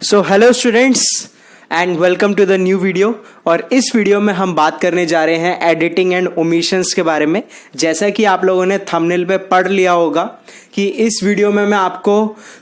So hello students and welcome to the new video. और इस video में हम बात करने जा रहे हैं एडिटिंग एंड ओमिशंस के बारे में। जैसा कि आप लोगों ने थंबनेल पे पढ़ लिया होगा कि इस वीडियो में मैं आपको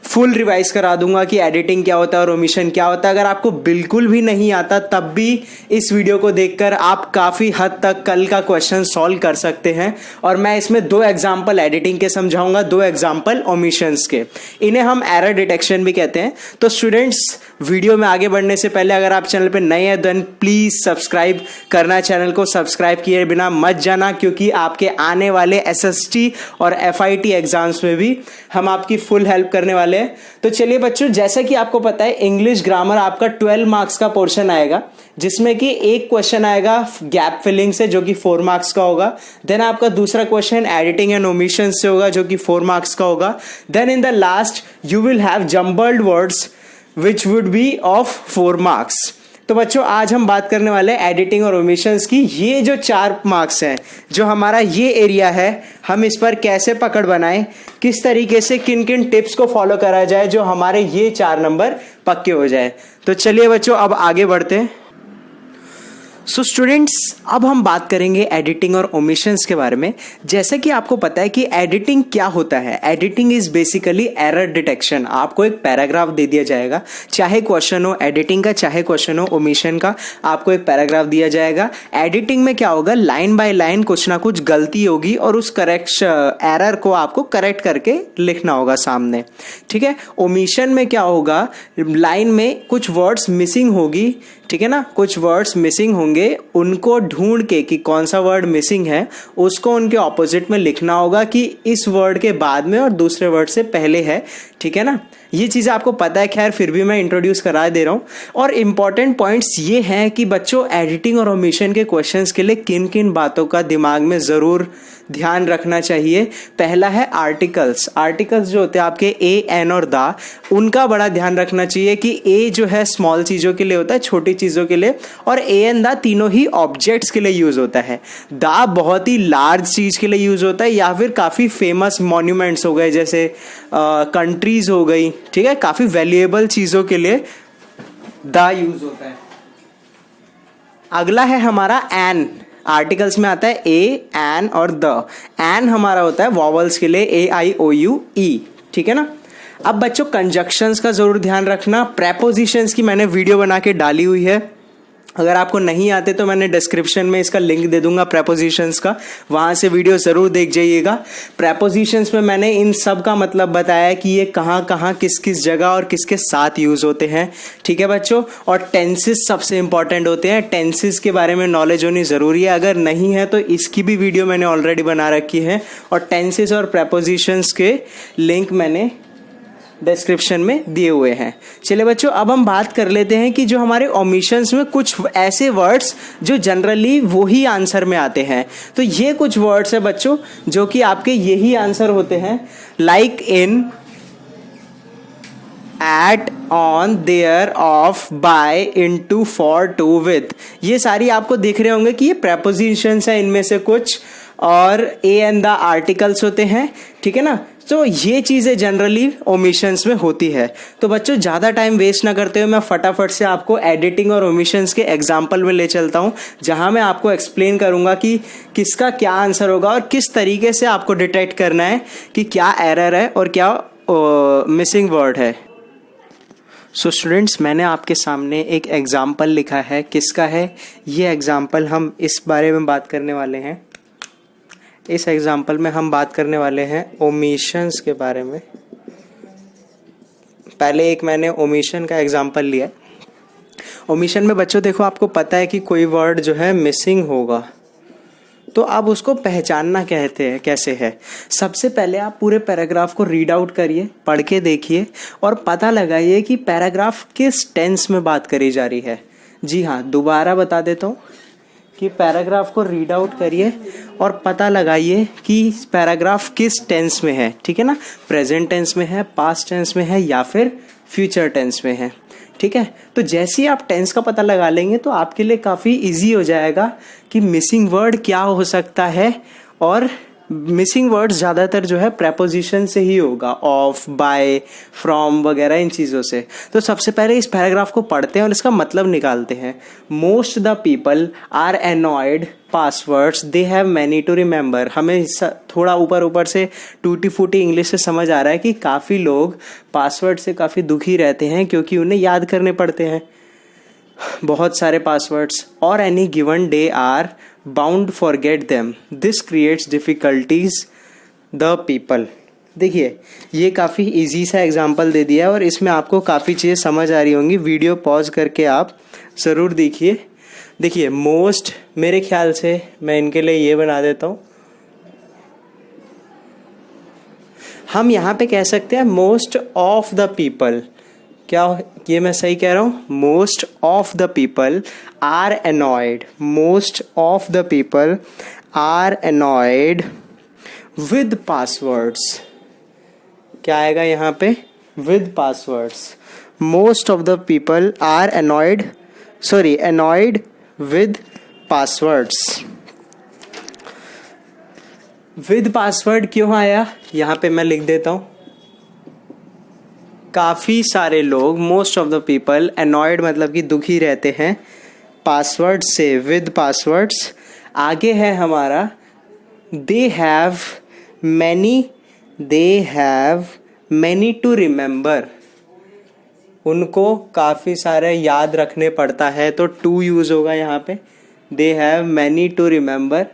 फुल रिवाइज करा दूंगा कि एडिटिंग क्या होता है और ओमिशन क्या होता है। अगर आपको बिल्कुल भी नहीं आता तब भी इस वीडियो को देखकर आप काफ़ी हद तक कल का क्वेश्चन सॉल्व कर सकते हैं। और मैं इसमें 2 एग्जाम्पल एडिटिंग के समझाऊंगा, 2 एग्जाम्पल ओमिशंस के। इन्हें हम एरर डिटेक्शन भी कहते हैं। तो स्टूडेंट्स, वीडियो में आगे बढ़ने से पहले अगर आप चैनल पे नए हैं देन प्लीज सब्सक्राइब करना, चैनल को सब्सक्राइब किए बिना मत जाना, क्योंकि आपके आने वाले एसएसटी और एफआईटी एग्जाम्स में भी हम आपकी फुल हेल्प करने वाले हैं। तो चलिए बच्चों, जैसा कि आपको पता है इंग्लिश ग्रामर आपका 12 मार्क्स का पोर्शन आएगा, जिसमें कि एक क्वेश्चन आएगा गैप फिलिंग से जो कि 4 मार्क्स का होगा। देन आपका दूसरा क्वेश्चन एडिटिंग एंड ओमिशन से होगा जो कि 4 मार्क्स का होगा। Then in the last you will have jumbled words which would be of 4 marks. तो बच्चों, आज हम बात करने वाले हैं एडिटिंग और ओमिशंस की। ये जो 4 मार्क्स हैं, जो हमारा ये एरिया है, हम इस पर कैसे पकड़ बनाएं, किस तरीके से किन किन टिप्स को फॉलो करा जाए जो हमारे ये 4 नंबर पक्के हो जाए। तो चलिए बच्चों, अब आगे बढ़ते हैं। सो स्टूडेंट्स, अब हम बात करेंगे एडिटिंग और ओमिशंस के बारे में। जैसा कि आपको पता है कि एडिटिंग क्या होता है। Editing is basically error detection. आपको एक पैराग्राफ दे दिया जाएगा, चाहे क्वेश्चन हो एडिटिंग का, चाहे क्वेश्चन हो ओमिशन का, आपको एक पैराग्राफ दिया जाएगा। एडिटिंग में क्या होगा, लाइन बाय लाइन कुछ ना कुछ गलती होगी और उस एरर को आपको करेक्ट करके लिखना होगा सामने, ठीक है। ओमिशन में क्या होगा, लाइन में कुछ वर्ड्स मिसिंग होगी, ठीक है ना, कुछ वर्ड्स मिसिंग होंगे, उनको ढूंढ के कि कौन सा वर्ड मिसिंग है उसको उनके ऑपोजिट में लिखना होगा कि इस वर्ड के बाद में और दूसरे वर्ड से पहले है, ठीक है ना। ये चीज़ आपको पता है, खैर फिर भी मैं इंट्रोड्यूस करा दे रहा हूँ। और इंपॉर्टेंट पॉइंट्स ये हैं कि बच्चों, एडिटिंग और ओमिशन के क्वेश्चंस के लिए किन किन बातों का दिमाग में ज़रूर ध्यान रखना चाहिए। पहला है आर्टिकल्स। आर्टिकल्स जो होते हैं आपके ए, एन और दा, उनका बड़ा ध्यान रखना चाहिए कि ए जो है स्मॉल चीज़ों के लिए होता है, छोटी चीज़ों के लिए, और ए एन दा तीनों ही ऑब्जेक्ट्स के लिए यूज़ होता है। दा बहुत ही लार्ज चीज़ के लिए यूज़ होता है, या फिर काफ़ी फेमस मॉन्यूमेंट्स हो गए, जैसे कंट्रीज हो गई, ठीक है, काफ़ी वैल्यूएबल चीज़ों के लिए दा यूज़ होता है। अगला है हमारा एन। आर्टिकल्स में आता है ए, एन और द। एन हमारा होता है वॉवल्स के लिए, ए आई ओ यू ई, ठीक है ना। अब बच्चों, कंजक्शंस का जरूर ध्यान रखना। प्रेपोजिशंस की मैंने वीडियो बना के डाली हुई है, अगर आपको नहीं आते तो मैंने डिस्क्रिप्शन में इसका लिंक दे दूंगा प्रेपोजिशंस का, वहाँ से वीडियो ज़रूर देख जाइएगा। प्रेपोजिशंस में मैंने इन सब का मतलब बताया कि ये कहाँ कहाँ किस किस जगह और किसके साथ यूज़ होते हैं, ठीक है बच्चों। और टेंसेस सबसे इंपॉर्टेंट होते हैं, टेंसेस के बारे में नॉलेज होनी ज़रूरी है। अगर नहीं है तो इसकी भी वीडियो मैंने ऑलरेडी बना रखी है, और टेंसेस और प्रेपोजिशंस के लिंक मैंने डिस्क्रिप्शन में दिए हुए हैं। चलिए बच्चों, अब हम बात कर लेते हैं कि जो हमारे ओमिशंस में कुछ ऐसे वर्ड्स जो जनरली वही आंसर में आते हैं। तो ये कुछ वर्ड्स है बच्चों जो कि आपके यही आंसर होते हैं, like in, at, on, there, of, by, into, for, to, with. ये सारी आपको दिख रहे होंगे कि ये प्रेपोजिशंस है इनमें से कुछ, और ए एंड द आर्टिकल्स होते हैं, ठीक है ना। तो ये चीज़ें जनरली ओमिशंस में होती है। तो बच्चों, ज़्यादा टाइम वेस्ट ना करते हुए मैं फटाफट से आपको एडिटिंग और ओमिशंस के एग्जाम्पल में ले चलता हूँ, जहाँ मैं आपको एक्सप्लेन करूँगा कि किसका क्या आंसर होगा और किस तरीके से आपको डिटेक्ट करना है कि क्या एरर है और क्या मिसिंग वर्ड है। सो स्टूडेंट्स, मैंने आपके सामने एक एग्जाम्पल लिखा है। किसका है ये एग्जाम्पल, हम इस बारे में बात करने वाले हैं। इस एग्जाम्पल में हम बात करने वाले हैं ओमिशंस के बारे में। पहले एक मैंने ओमिशन का एग्जाम्पल लिया। ओमिशन में बच्चों देखो, आपको पता है कि कोई वर्ड जो है मिसिंग होगा, तो अब उसको पहचानना कहते हैं कैसे है। सबसे पहले आप पूरे पैराग्राफ को रीड आउट करिए, पढ़ के देखिए और पता लगाइए कि पैराग्राफ किस टेंस में बात करी जा रही है। जी हाँ, दोबारा बता देता हूँ कि पैराग्राफ को रीड आउट करिए और पता लगाइए कि पैराग्राफ किस टेंस में है, ठीक है ना। प्रेजेंट टेंस में है, पास्ट टेंस में है, या फिर फ्यूचर टेंस में है, ठीक है। तो जैसे ही आप टेंस का पता लगा लेंगे तो आपके लिए काफ़ी इजी हो जाएगा कि मिसिंग वर्ड क्या हो सकता है और मिसिंग वर्ड्स ज़्यादातर जो है प्रेपोजिशन से ही होगा, ऑफ, बाय, फ्रॉम वगैरह इन चीज़ों से। तो सबसे पहले इस पैराग्राफ को पढ़ते हैं और इसका मतलब निकालते हैं। Most the people are annoyed passwords they have many to remember. हमें थोड़ा ऊपर ऊपर से टूटी फूटी इंग्लिश से समझ आ रहा है कि काफ़ी लोग पासवर्ड से काफ़ी दुखी रहते हैं क्योंकि उन्हें याद करने पड़ते हैं बहुत सारे पासवर्ड्स। और any given day are bound forget them, this creates difficulties the people. देखिए ये काफ़ी इजी सा एग्जांपल दे दिया है और इसमें आपको काफ़ी चीज़ें समझ आ रही होंगी। वीडियो पॉज करके आप ज़रूर देखिए। देखिए मोस्ट, मेरे ख्याल से मैं इनके लिए ये बना देता हूँ। हम यहाँ पे कह सकते हैं मोस्ट ऑफ द पीपल। क्या ये मैं सही कह रहा हूँ? Most of the people are annoyed, most of the people are annoyed with passwords. क्या आएगा यहाँ पे? With passwords. Most of the people are annoyed, sorry annoyed with passwords. With password क्यों आया? यहाँ पे मैं लिख देता हूँ। काफ़ी सारे लोग, most of the people, annoyed मतलब कि दुखी रहते हैं पासवर्ड से, विद पासवर्ड्स। आगे है हमारा they have many to remember. उनको काफ़ी सारे याद रखने पड़ता है, तो टू यूज़ होगा यहाँ पे। They have many to remember.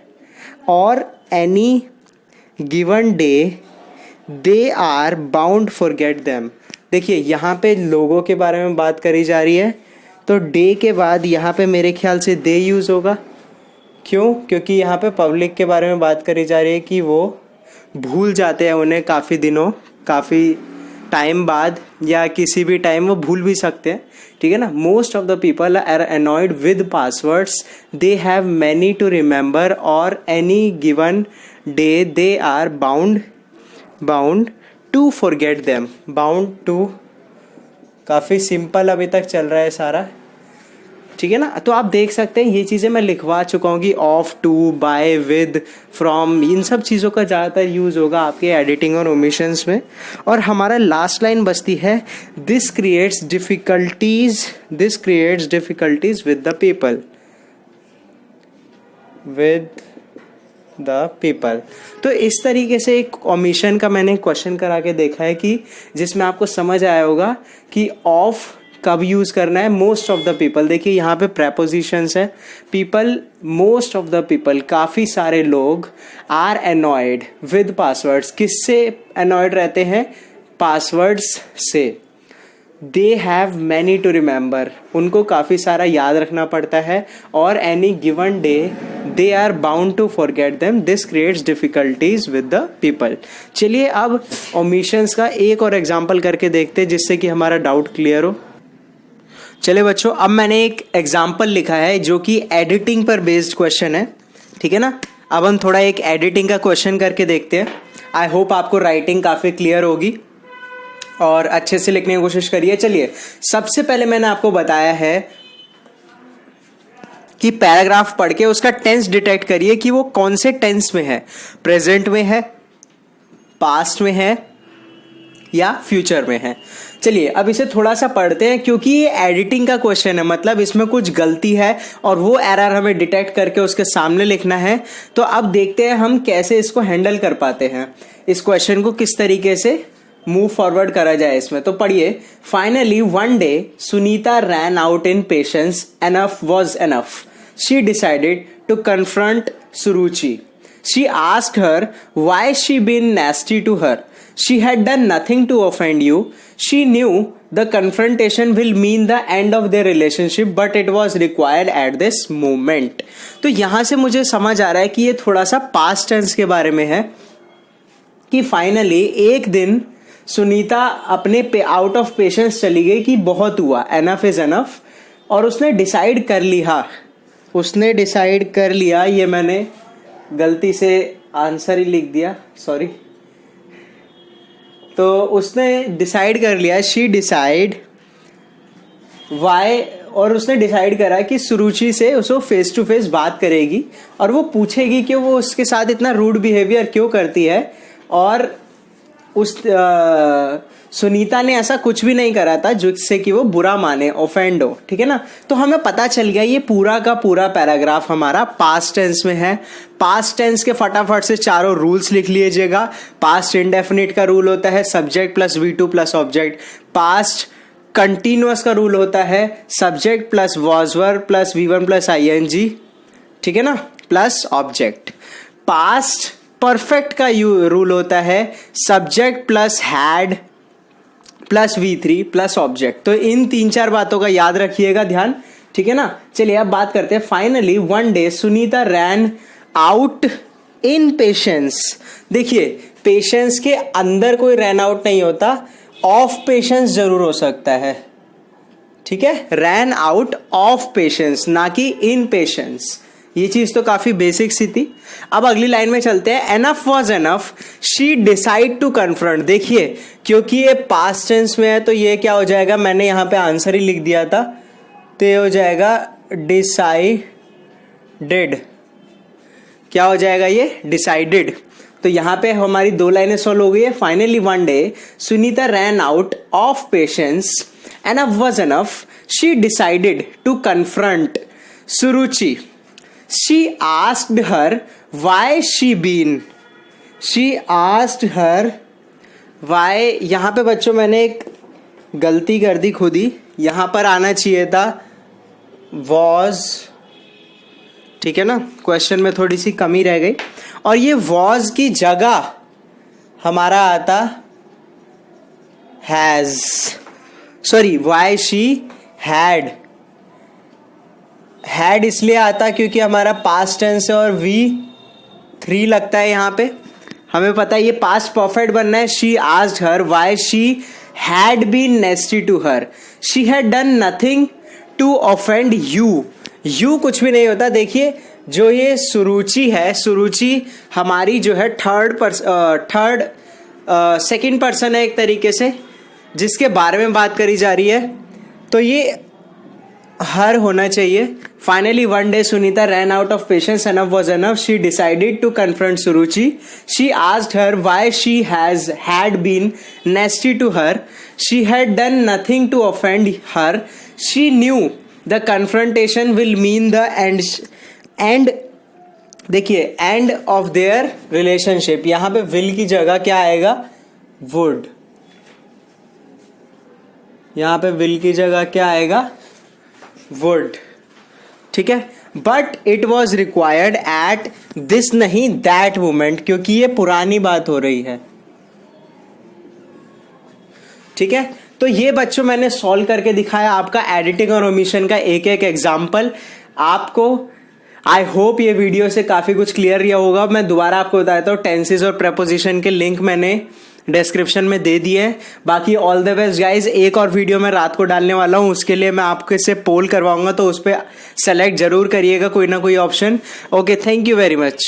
और any given day they are bound forget them. देखिए यहाँ पे लोगों के बारे में बात करी जा रही है, तो डे के बाद यहाँ पे मेरे ख्याल से दे यूज़ होगा। क्यों? क्योंकि यहाँ पे पब्लिक के बारे में बात करी जा रही है कि वो भूल जाते हैं उन्हें काफ़ी दिनों, काफ़ी टाइम बाद, या किसी भी टाइम वो भूल भी सकते हैं। ठीक है ना? Most of the people are annoyed with passwords, they have many to remember, और any given day they are bound to forget them. Bound to काफ़ी सिंपल अभी तक चल रहा है सारा। ठीक है ना? तो आप देख सकते हैं ये चीज़ें मैं लिखवा चुका हूँ कि of, to, by, with, from, इन सब चीज़ों का ज़्यादातर यूज़ होगा आपके एडिटिंग और ओमिशंस में। और हमारा लास्ट लाइन बचती है this creates difficulties with the people, with the people. तो इस तरीके से एक ओमिशन का मैंने क्वेश्चन करा के देखा है कि जिसमें आपको समझ आया होगा कि ऑफ कब यूज़ करना है। मोस्ट ऑफ द पीपल, देखिए यहाँ पे प्रेपोजिशंस है। People, most of the people, काफ़ी सारे लोग, आर एनॉयड विद पासवर्ड्स, किससे एनॉयड रहते हैं? पासवर्ड्स से। They have many to remember, उनको काफ़ी सारा याद रखना पड़ता है। और any given day they are bound to forget them, this creates difficulties with the people. चलिए अब ओमिशंस का एक और एग्जाम्पल करके देखते हैं जिससे कि हमारा डाउट क्लियर हो। चलिए बच्चों, अब मैंने एक एग्जाम्पल लिखा है जो कि एडिटिंग पर बेस्ड क्वेश्चन है। ठीक है ना? अब हम थोड़ा एक एडिटिंग का क्वेश्चन करके देखते हैं। आई होप आपको राइटिंग काफ़ी क्लियर होगी और अच्छे से लिखने की कोशिश करिए। चलिए, सबसे पहले मैंने आपको बताया है कि पैराग्राफ पढ़ के उसका टेंस डिटेक्ट करिए कि वो कौन से टेंस में है, प्रेजेंट में है, पास्ट में है या फ्यूचर में है। चलिए अब इसे थोड़ा सा पढ़ते हैं क्योंकि ये एडिटिंग का क्वेश्चन है, मतलब इसमें कुछ गलती है और वो एरर हमें डिटेक्ट करके उसके सामने लिखना है। तो अब देखते हैं हम कैसे इसको हैंडल कर पाते हैं, इस क्वेश्चन को किस तरीके से मूव फॉरवर्ड करा जाए इसमें। तो पढ़िए, finally one day Sunita ran out in patience, enough was enough, she decided to confront Suruchi, she asked her why she been nasty to her, she had done nothing to offend you, she knew the confrontation will mean the end of their relationship but it was required at this moment। तो यहां से मुझे समझ आ रहा है कि ये थोड़ा सा पास्ट टेंस के बारे में है कि फाइनली एक दिन सुनीता अपने पे आउट ऑफ पेशेंस चली गई कि बहुत हुआ, एनफ इज एनफ, और उसने डिसाइड कर लिया, ये मैंने गलती से आंसर ही लिख दिया, सॉरी। तो उसने डिसाइड कर लिया, शी डिसाइड, वाई और उसने डिसाइड करा कि सुरुचि से उसको फेस टू फेस बात करेगी और वो पूछेगी कि वो उसके साथ इतना रूड बिहेवियर क्यों करती है, और उस सुनीता ने ऐसा कुछ भी नहीं करा था जिससे कि वो बुरा माने, ऑफेंड हो, ठीक है ना। तो हमें पता चल गया ये पूरा का पूरा पैराग्राफ हमारा पास्ट टेंस में है। पास्ट टेंस के फटाफट से चारों रूल्स लिख लीजिएगा। पास्ट इंडेफिनिट का रूल होता है subject plus V2 plus object. Past continuous का रूल होता है subject plus was verb plus V1 plus ING, ठीक है ना, प्लस ऑब्जेक्ट। पास्ट परफेक्ट का रूल होता है subject plus had plus V3 plus object. तो इन 3-4 बातों का याद रखिएगा, ध्यान, ठीक है ना। चलिए अब बात करते हैं। Finally one day Sunita ran out in patience. देखिए पेशेंस के अंदर कोई रैन आउट नहीं होता, ऑफ पेशेंस जरूर हो सकता है, ठीक है। रैन आउट ऑफ पेशेंस ना कि इन पेशेंस, ये चीज तो काफी बेसिक सी थी। अब अगली लाइन में चलते हैं। Enough was enough she decide to confront. देखिए क्योंकि ये पास्ट टेंस में है तो ये क्या हो जाएगा, मैंने यहां पे आंसर ही लिख दिया था, तो ये हो जाएगा डिसाइडेड। क्या हो जाएगा ये, डिसाइडेड। तो यहां पे हमारी 2 लाइनें सॉल्व हो गई है। Finally one day Sunita ran out of patience, enough was enough she decided to confront Suruchi. She asked her why she been. She asked her why. यहां पे बच्चों मैंने एक गलती कर दी खुद ही, यहां पर आना चाहिए था was, ठीक है ना। क्वेश्चन में थोड़ी सी कमी रह गई और ये was की जगह हमारा आता has, sorry why she had इसलिए आता क्योंकि हमारा पास्ट टेंस है और V3 लगता है यहां पे। हमें पता है ये पास्ट परफेक्ट बनना है। She asked her why she had been nasty to her. She had done nothing to offend you. You कुछ भी नहीं होता। देखिए जो ये सुरुचि है, सुरुचि हमारी जो है सेकंड पर्सन है एक तरीके से, जिसके बारे में बात करी जा रही है, तो ये हर होना चाहिए। Finally one day Sunita ran out of patience, enough was enough, she decided to confront Suruchi. She asked her why she had been nasty to her. She had done nothing to offend her. She knew the confrontation will mean the end देखिए end of their relationship। यहां पे will की जगह क्या आएगा, would। यहां पे will की जगह क्या आएगा, would, ठीक है। But it was required at this, नहीं दैट मोमेंट, क्योंकि ये पुरानी बात हो रही है, ठीक है। तो ये बच्चों मैंने सॉल्व करके दिखाया आपका एडिटिंग और ओमिशन का एक एक एग्जाम्पल आपको। आई होप ये वीडियो से काफी कुछ क्लियर रहा होगा। मैं दोबारा आपको बताता हूँ, टेंसेज और प्रेपोजिशन के लिंक मैंने डिस्क्रिप्शन में दे दिए हैं। बाकी ऑल द बेस्ट गाइज। एक और वीडियो मैं रात को डालने वाला हूं, उसके लिए मैं आपके से पोल करवाऊंगा, तो उस पर सेलेक्ट जरूर करिएगा कोई ना कोई option. Okay, thank you very much.